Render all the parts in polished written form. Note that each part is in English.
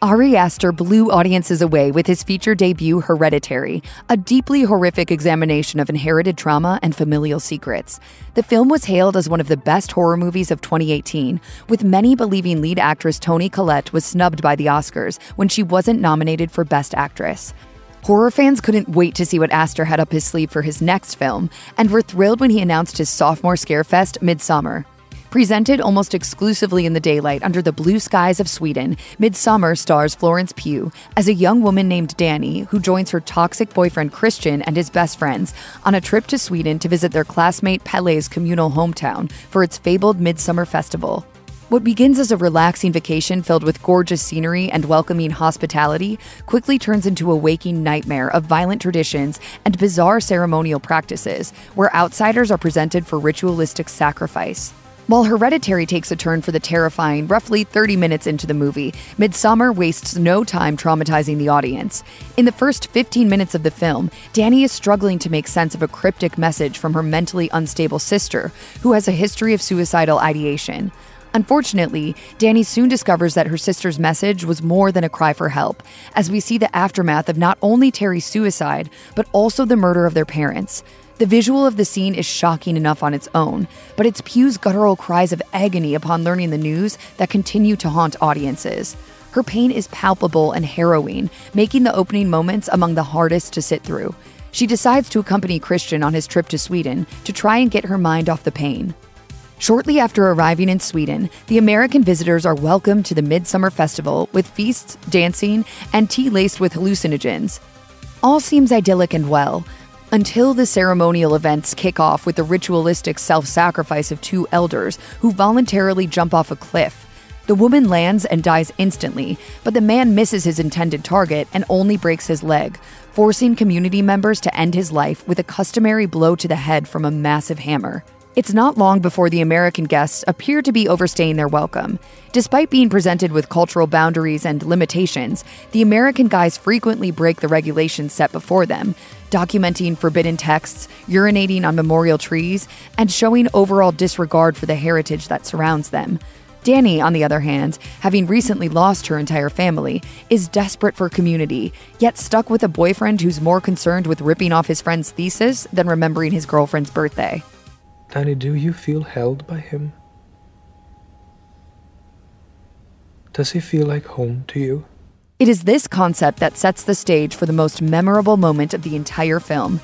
Ari Aster blew audiences away with his feature debut Hereditary, a deeply horrific examination of inherited trauma and familial secrets. The film was hailed as one of the best horror movies of 2018, with many believing lead actress Toni Collette was snubbed by the Oscars when she wasn't nominated for Best Actress. Horror fans couldn't wait to see what Aster had up his sleeve for his next film, and were thrilled when he announced his sophomore scarefest, Midsommar. Presented almost exclusively in the daylight under the blue skies of Sweden, Midsommar stars Florence Pugh as a young woman named Daly who joins her toxic boyfriend Christian and his best friends on a trip to Sweden to visit their classmate Pelle's communal hometown for its fabled Midsummer Festival. What begins as a relaxing vacation filled with gorgeous scenery and welcoming hospitality quickly turns into a waking nightmare of violent traditions and bizarre ceremonial practices, where outsiders are presented for ritualistic sacrifice. While Hereditary takes a turn for the terrifying roughly 30 minutes into the movie, Midsommar wastes no time traumatizing the audience. In the first 15 minutes of the film, Daly is struggling to make sense of a cryptic message from her mentally unstable sister, who has a history of suicidal ideation. Unfortunately, Daly soon discovers that her sister's message was more than a cry for help, as we see the aftermath of not only Terry's suicide, but also the murder of their parents. The visual of the scene is shocking enough on its own, but it's Pugh's guttural cries of agony upon learning the news that continue to haunt audiences. Her pain is palpable and harrowing, making the opening moments among the hardest to sit through. She decides to accompany Christian on his trip to Sweden to try and get her mind off the pain. Shortly after arriving in Sweden, the American visitors are welcomed to the Midsummer Festival with feasts, dancing, and tea laced with hallucinogens. All seems idyllic and well, until the ceremonial events kick off with the ritualistic self-sacrifice of two elders who voluntarily jump off a cliff. The woman lands and dies instantly, but the man misses his intended target and only breaks his leg, forcing community members to end his life with a customary blow to the head from a massive hammer. It's not long before the American guests appear to be overstaying their welcome. Despite being presented with cultural boundaries and limitations, the American guys frequently break the regulations set before them, documenting forbidden texts, urinating on memorial trees, and showing overall disregard for the heritage that surrounds them. Daly, on the other hand, having recently lost her entire family, is desperate for community, yet stuck with a boyfriend who's more concerned with ripping off his friend's thesis than remembering his girlfriend's birthday. Daly, do you feel held by him? Does he feel like home to you? It is this concept that sets the stage for the most memorable moment of the entire film.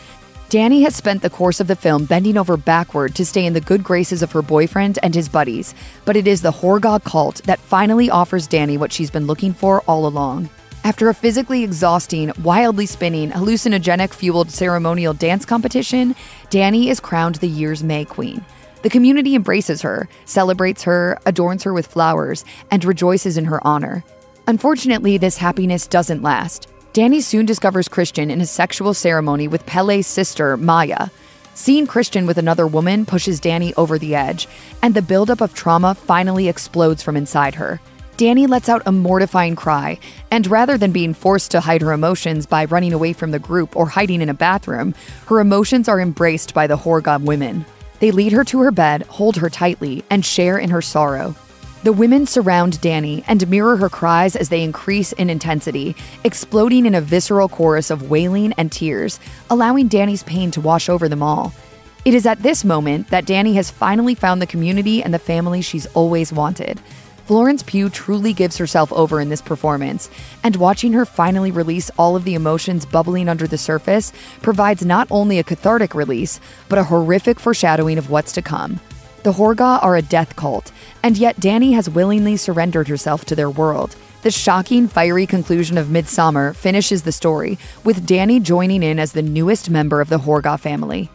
Daly has spent the course of the film bending over backward to stay in the good graces of her boyfriend and his buddies, but it is the Horga cult that finally offers Daly what she's been looking for all along. After a physically exhausting, wildly spinning, hallucinogenic-fueled ceremonial dance competition, Daly is crowned the year's May Queen. The community embraces her, celebrates her, adorns her with flowers, and rejoices in her honor. Unfortunately, this happiness doesn't last. Daly soon discovers Christian in a sexual ceremony with Pelle's sister, Maya. Seeing Christian with another woman pushes Daly over the edge, and the buildup of trauma finally explodes from inside her. Daly lets out a mortifying cry, and rather than being forced to hide her emotions by running away from the group or hiding in a bathroom, her emotions are embraced by the Horga women. They lead her to her bed, hold her tightly, and share in her sorrow. The women surround Daly and mirror her cries as they increase in intensity, exploding in a visceral chorus of wailing and tears, allowing Daly's pain to wash over them all. It is at this moment that Daly has finally found the community and the family she's always wanted. Florence Pugh truly gives herself over in this performance, and watching her finally release all of the emotions bubbling under the surface provides not only a cathartic release, but a horrific foreshadowing of what's to come. The Horga are a death cult, and yet Daly has willingly surrendered herself to their world. The shocking, fiery conclusion of Midsommar finishes the story, with Daly joining in as the newest member of the Horga family.